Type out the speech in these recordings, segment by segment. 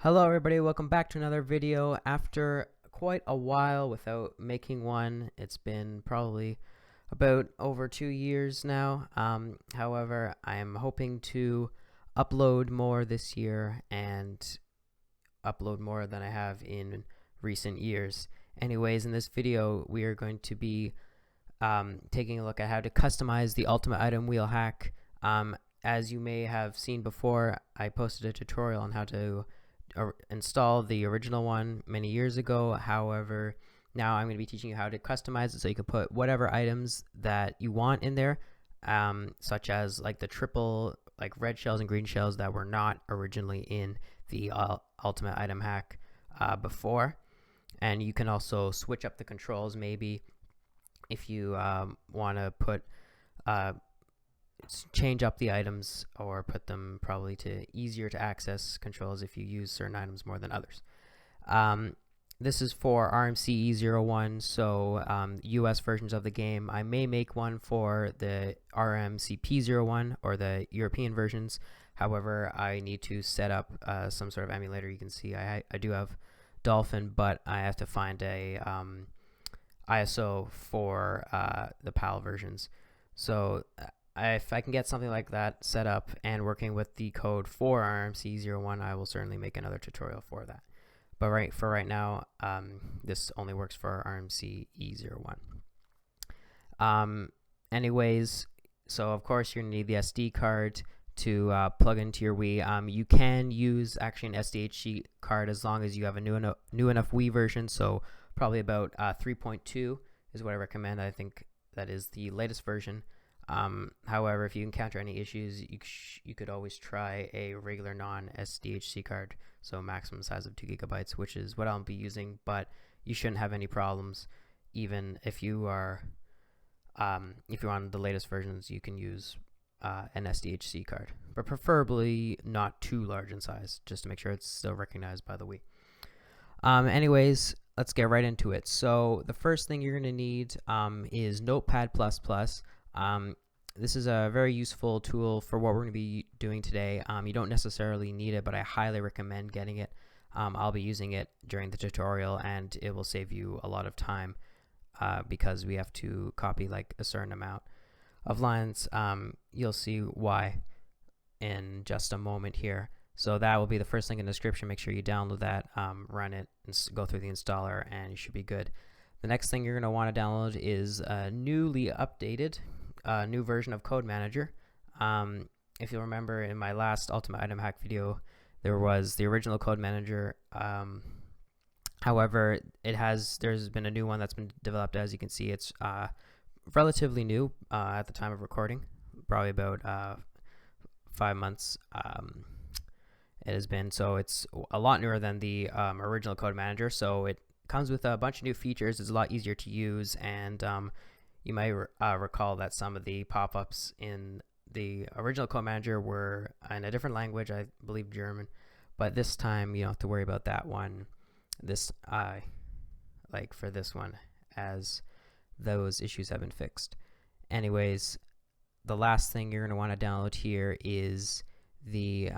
Hello everybody, welcome back to another video. After quite a while without making one, it's been probably about over 2 years now. However, I am hoping to upload more this year and upload more than I have in recent years. Anyways, in this video, we are going to be taking a look at how to customize the ultimate item wheel hack. As you may have seen before, I posted a tutorial on how to install the original one many years ago. However, now I'm going to be teaching you how to customize it so you can put whatever items that you want in there, such as like the triple like red shells and green shells that were not originally in the ultimate item hack before. And you can also switch up the controls maybe if you want to put change up the items or put them probably to easier to access controls if you use certain items more than others. This is for RMCE01, so US versions of the game. I may make one for the RMCP01 or the European versions. However, I need to set up some sort of emulator. You can see I do have Dolphin, but I have to find a ISO for the PAL versions. So if I can get something like that set up and working with the code for RMC01, I will certainly make another tutorial for that. But right now, this only works for RMCE01. Anyways, so of course you're gonna need the SD card to plug into your Wii. You can use actually an SDHC card as long as you have a new enough Wii version. So probably about 3.2 is what I recommend. I think that is the latest version. However, if you encounter any issues, you could always try a regular non-SDHC card, so maximum size of 2 GB, which is what I'll be using. But you shouldn't have any problems, even if you are if you're on the latest versions. You can use an SDHC card, but preferably not too large in size, just to make sure it's still recognized by the Wii. Anyways, let's get right into it. So the first thing you're going to need is Notepad++. This is a very useful tool for what we're going to be doing today. You don't necessarily need it, but I highly recommend getting it. I'll be using it during the tutorial, and it will save you a lot of time because we have to copy like a certain amount of lines. You'll see why in just a moment here. So that will be the first link in the description. Make sure you download that, run it, and go through the installer, and you should be good. The next thing you're going to want to download is a newly updated new version of Code Manager. If you'll remember, in my last Ultimate Item Hack video, there was the original Code Manager. However, there's been a new one that's been developed. As you can see, it's relatively new at the time of recording, probably about 5 months. It has been, so it's a lot newer than the original Code Manager. So it comes with a bunch of new features. It's a lot easier to use, and you might recall that some of the pop-ups in the original Code Manager were in a different language, I believe German, but this time you don't have to worry about that one. Like for this one, as those issues have been fixed. Anyways, the last thing you're going to want to download here is the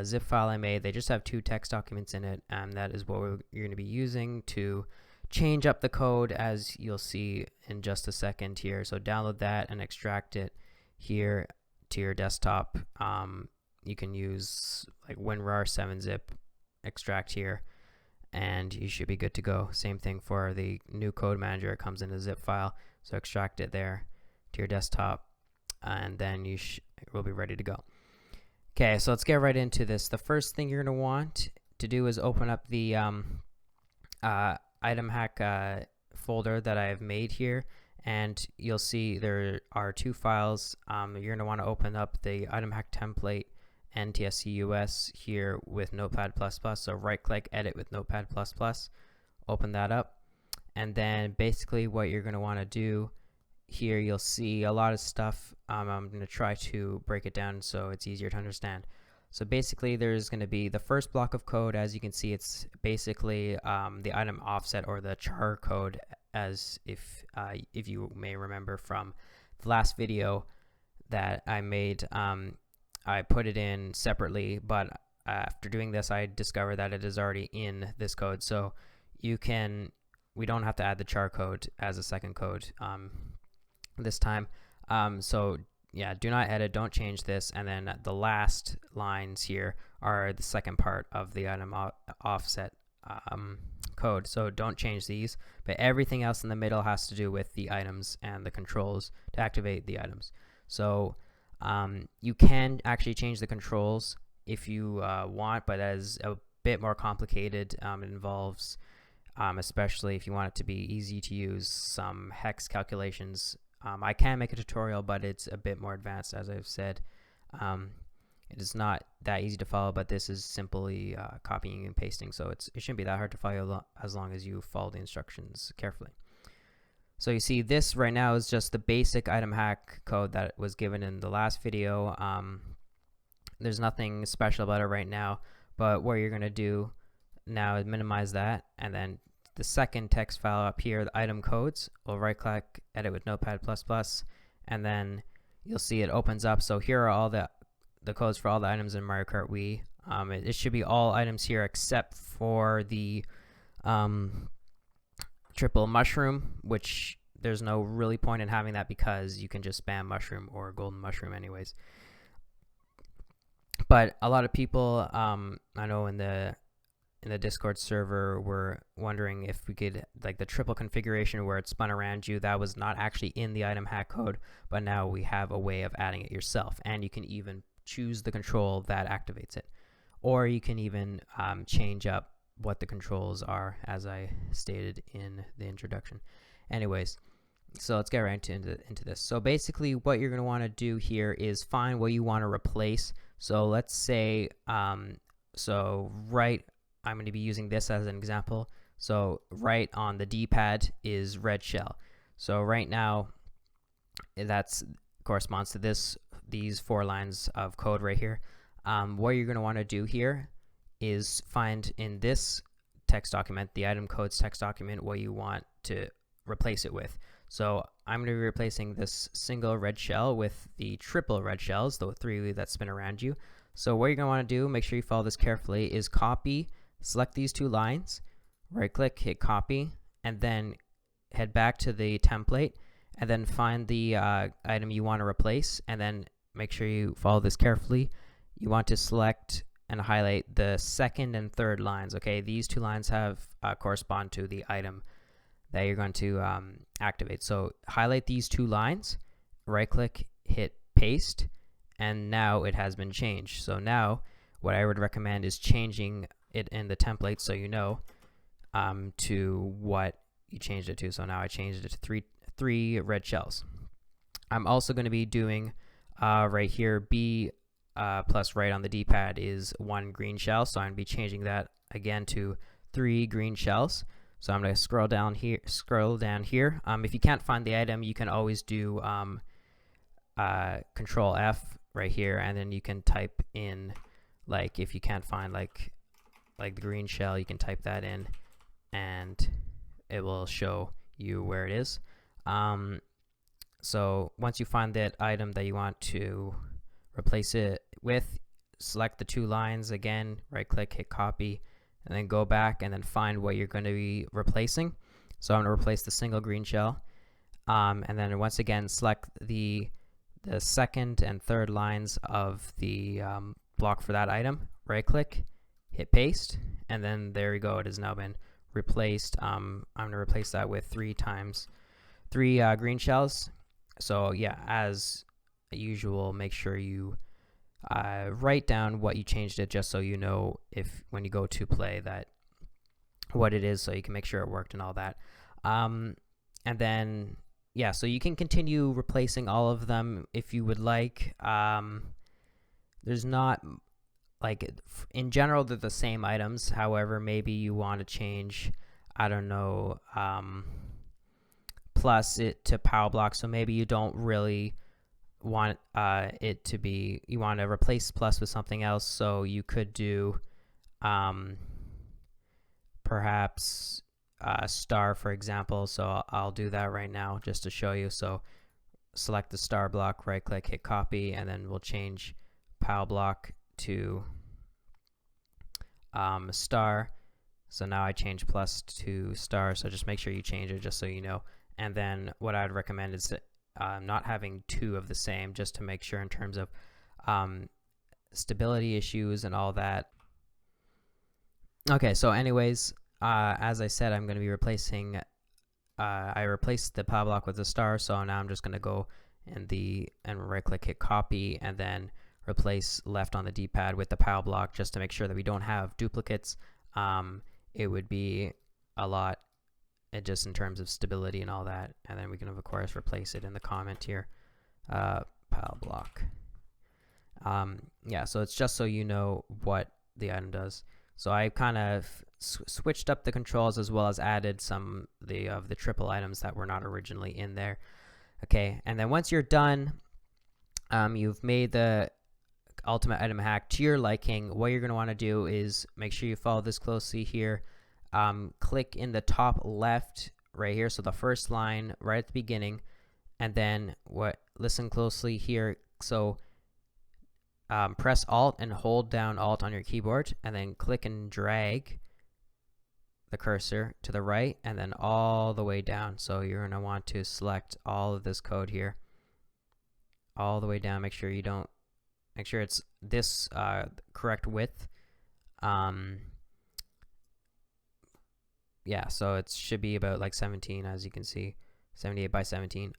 zip file I made. They just have 2 text documents in it, and that is what you're going to be using to change up the code, as you'll see in just a second here. So download that and extract it here to your desktop. You can use like WinRAR 7-zip extract here, and you should be good to go. Same thing for the new Code Manager. It comes in a zip file, so extract it there to your desktop, and then you will be ready to go. Okay, so let's get right into this. The first thing you're going to want to do is open up the item hack folder that I have made here, and you'll see there are 2 files. You're going to want to open up the item hack template NTSC-US here with Notepad++. So right click, edit with Notepad++, open that up, and then basically what you're going to want to do here, you'll see a lot of stuff. I'm going to try to break it down so it's easier to understand. So basically there's going to be the first block of code. As you can see, it's basically the item offset or the char code, as if you may remember from the last video that I made. I put it in separately, but after doing this, I discovered that it is already in this code. So we don't have to add the char code as a second code this time. So yeah, do not edit, don't change this. And then the last lines here are the second part of the item offset code. So don't change these, but everything else in the middle has to do with the items and the controls to activate the items. So you can actually change the controls if you want, but that is a bit more complicated. It involves, especially if you want it to be easy to use, some hex calculations. I can make a tutorial, but it's a bit more advanced, as I've said. It is not that easy to follow, but this is simply copying and pasting, so it shouldn't be that hard to follow as long as you follow the instructions carefully. So you see, this right now is just the basic item hack code that was given in the last video. There's nothing special about it right now, but what you're going to do now is minimize that, and then the second text file up here, the item codes, we'll right click, edit with Notepad++, and then you'll see it opens up. So here are all the codes for all the items in Mario Kart Wii. It should be all items here except for the triple mushroom, which there's no really point in having that because you can just spam mushroom or golden mushroom anyways. But a lot of people, I know in the Discord server, were wondering if we could, like, the triple configuration where it spun around you, that was not actually in the item hack code, but now we have a way of adding it yourself, and you can even choose the control that activates it, or you can even change up what the controls are, as I stated in the introduction. Anyways, so let's get right into this. So basically what you're going to want to do here is find what you want to replace. So let's say I'm going to be using this as an example. So right on the D-pad is red shell. So right now that corresponds to these 4 lines of code right here. What you're going to want to do here is find in this text document, the item codes text document, what you want to replace it with. So I'm going to be replacing this single red shell with the triple red shells, the 3 that spin around you. So what you're going to want to do, make sure you follow this carefully, is copy, select these 2 lines, right click, hit copy, and then head back to the template, and then find the item you want to replace, and then make sure you follow this carefully. You want to select and highlight the second and third lines. Okay, these 2 lines have correspond to the item that you're going to activate. So highlight these 2 lines, right click, hit paste, and now it has been changed. So now what I would recommend is changing it in the template so you know to what you changed it to. So now I changed it to three red shells. I'm also going to be doing right here, B plus right on the D-pad is 1 green shell, so I'm going to be changing that again to 3 green shells. So I'm going to scroll down here. If you can't find the item, you can always do Control F right here, and then you can type in, like, if you can't find like the green shell, you can type that in and it will show you where it is. So once you find that item that you want to replace it with, select the 2 lines again, right click, hit copy, and then go back and then find what you're going to be replacing. So I'm going to replace the single green shell, and then once again select the second and third lines of the block for that item, right click, hit paste, and then there you go, it has now been replaced. I'm going to replace that with 3 green shells. So yeah, as usual, make sure you write down what you changed it, just so you know if when you go to play that what it is, so you can make sure it worked and all that. And then yeah, so you can continue replacing all of them if you would like. There's not, like, in general they're the same items. However, maybe you want to change, I don't know, plus it to power block, so maybe you don't really want it to be, you want to replace plus with something else, so you could do perhaps star, for example. So I'll do that right now just to show you. So select the star block, right click, hit copy, and then we'll change power block to star. So now I change plus to star, so just make sure you change it just so you know. And then what I'd recommend is not having two of the same, just to make sure in terms of stability issues and all that. Okay, so anyways, as I said, I'm going to be replacing, I replaced the power block with the star, so now I'm just going to go and right click, hit copy, and then replace left on the D-pad with the power block, just to make sure that we don't have duplicates. It would be a lot just in terms of stability and all that. And then we can of course replace it in the comment here, power block. Yeah, so it's just so you know what the item does. So I kind of switched up the controls as well as added some of the triple items that were not originally in there. Okay, and then once you're done, you've made the ultimate item hack to your liking. What you're going to want to do is make sure you follow this closely here. Click in the top left right here, so the first line right at the beginning, and then listen closely here. So press Alt and hold down Alt on your keyboard, and then click and drag the cursor to the right and then all the way down. So you're going to want to select all of this code here all the way down. Make sure it's this correct width. Yeah, so it should be about like 17, as you can see, 78 by 17.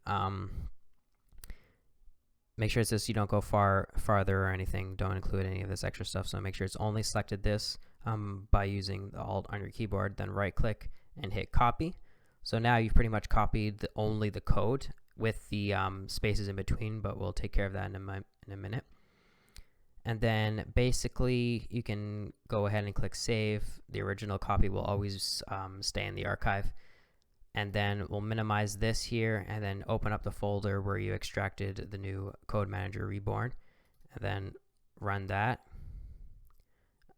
Make sure it's this, you don't go farther or anything. Don't include any of this extra stuff. So make sure it's only selected this by using the Alt on your keyboard, then right click and hit copy. So now you've pretty much copied only the code with the spaces in between, but we'll take care of that in a minute. And then basically you can go ahead and click save. The original copy will always stay in the archive. And then we'll minimize this here and then open up the folder where you extracted the new Code Manager Reborn, and then run that.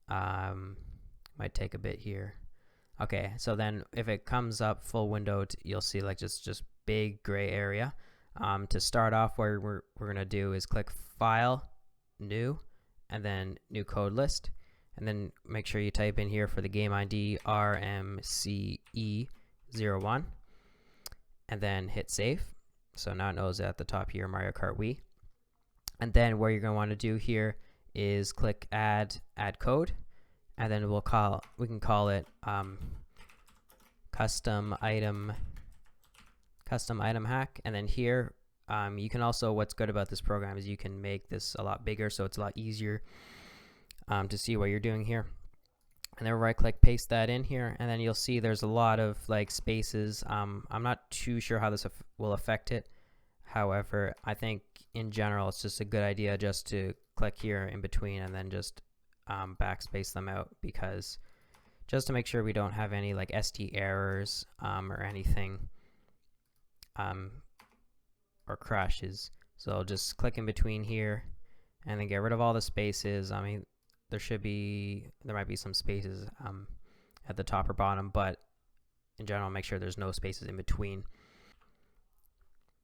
Might take a bit here. Okay, so then if it comes up full windowed, you'll see like just big gray area. To start off, what we're gonna do is click File, New, and then New Code List, and then make sure you type in here for the game ID RMCE01, and then hit save. So now it knows at the top here Mario Kart Wii. And then what you're going to want to do here is click add code, and then we can call it custom item hack. And then here you can also, what's good about this program is you can make this a lot bigger, so it's a lot easier to see what you're doing here. And then right click, paste that in here, and then you'll see there's a lot of like spaces. I'm not too sure how this will affect it. However, I think in general it's just a good idea just to click here in between and then just backspace them out, because just to make sure we don't have any like SD errors or anything or crashes. So I'll just click in between here and then get rid of all the spaces. I mean, there might be some spaces at the top or bottom, but in general make sure there's no spaces in between.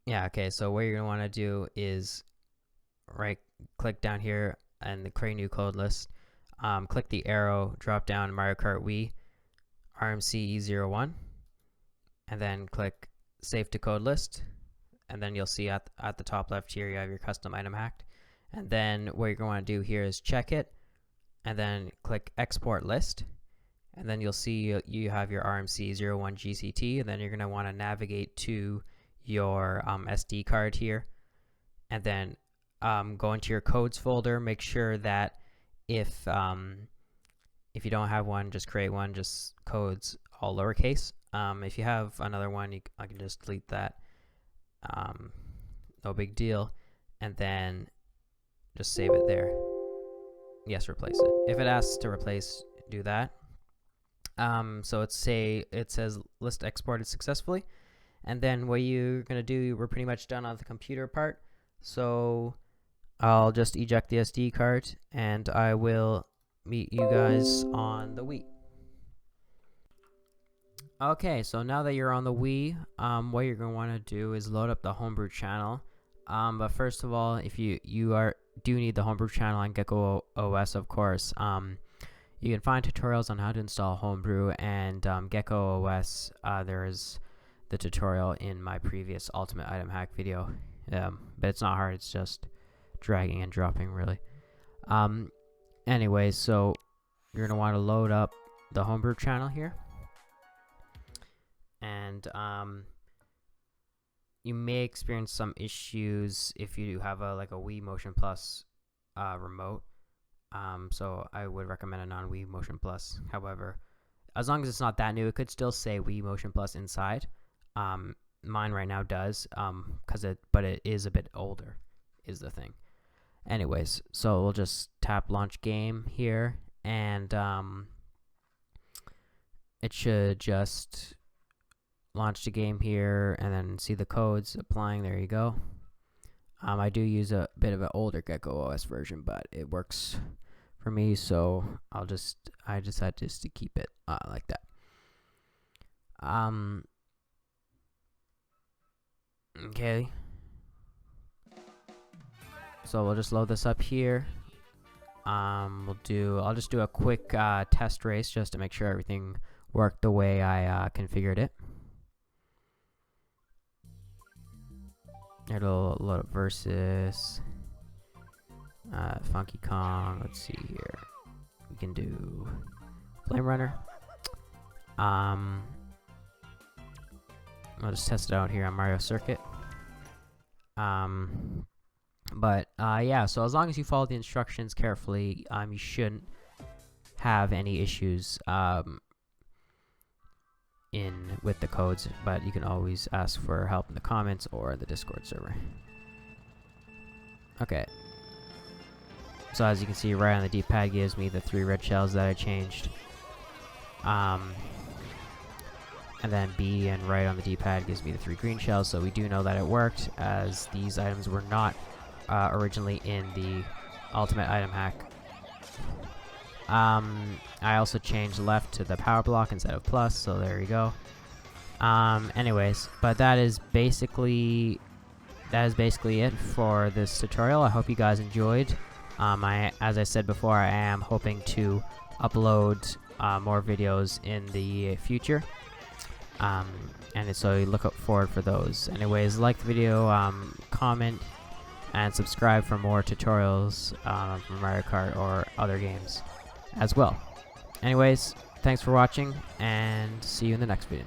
Yeah, okay, so what you're going to want to do is right click down here and the create new code list, click the arrow, drop down Mario Kart Wii RMCE01, and then click save to code list, and then you'll see at the top left here you have your custom item hacked. And then what you're going to want to do here is check it and then click export list, and then you'll see you have your RMC01 GCT, and then you're going to want to navigate to your SD card here, and then go into your codes folder. Make sure that if you don't have one, just create one, just codes all lowercase. If you have another one, I can just delete that, no big deal, and then just save it there. Yes, replace it. If it asks to replace, do that. So it says list exported successfully, and then what you're gonna do, we're pretty much done on the computer part. So I'll just eject the SD card, and I will meet you guys on the Wii. Okay, so now that you're on the Wii, what you're gonna want to do is load up the Homebrew channel. But first of all, if you do need the Homebrew channel on Gecko OS, of course, You can find tutorials on how to install Homebrew and Gecko OS. There is the tutorial in my previous Ultimate Item Hack video, but it's not hard. It's just dragging and dropping, really. Anyways, so you're gonna want to load up the Homebrew channel here, and you may experience some issues if you have a Wii Motion Plus remote. So I would recommend a non-Wii Motion Plus. However, as long as it's not that new, it could still say Wii Motion Plus inside. Mine right now does, but it is a bit older, is the thing. Anyways, so we'll just tap Launch Game here, and it should just launch the game here, and then see the codes applying. There you go. I do use a bit of an older Gecko OS version, but it works for me, so I decided just to keep it like that. Okay. So we'll just load this up here. I'll just do a quick test race just to make sure everything worked the way I configured it. It'll load up versus Funky Kong. Let's see here. We can do Flame Runner. I'll just test it out here on Mario Circuit. Yeah, so as long as you follow the instructions carefully, you shouldn't have any issues with the codes, but you can always ask for help in the comments or the Discord server. Okay. So as you can see, right on the D-pad gives me the 3 red shells that I changed. And then B and right on the D-pad gives me the 3 green shells, so we do know that it worked, as these items were not originally in the Ultimate Item Hack. I also changed left to the power block instead of plus, so there you go. Anyways, but that is basically it for this tutorial. I hope you guys enjoyed. As I said before, I am hoping to upload more videos in the future. And so you look forward for those. Anyways, like the video, comment, and subscribe for more tutorials from Mario Kart or other games as well. Anyways, thanks for watching, and see you in the next video.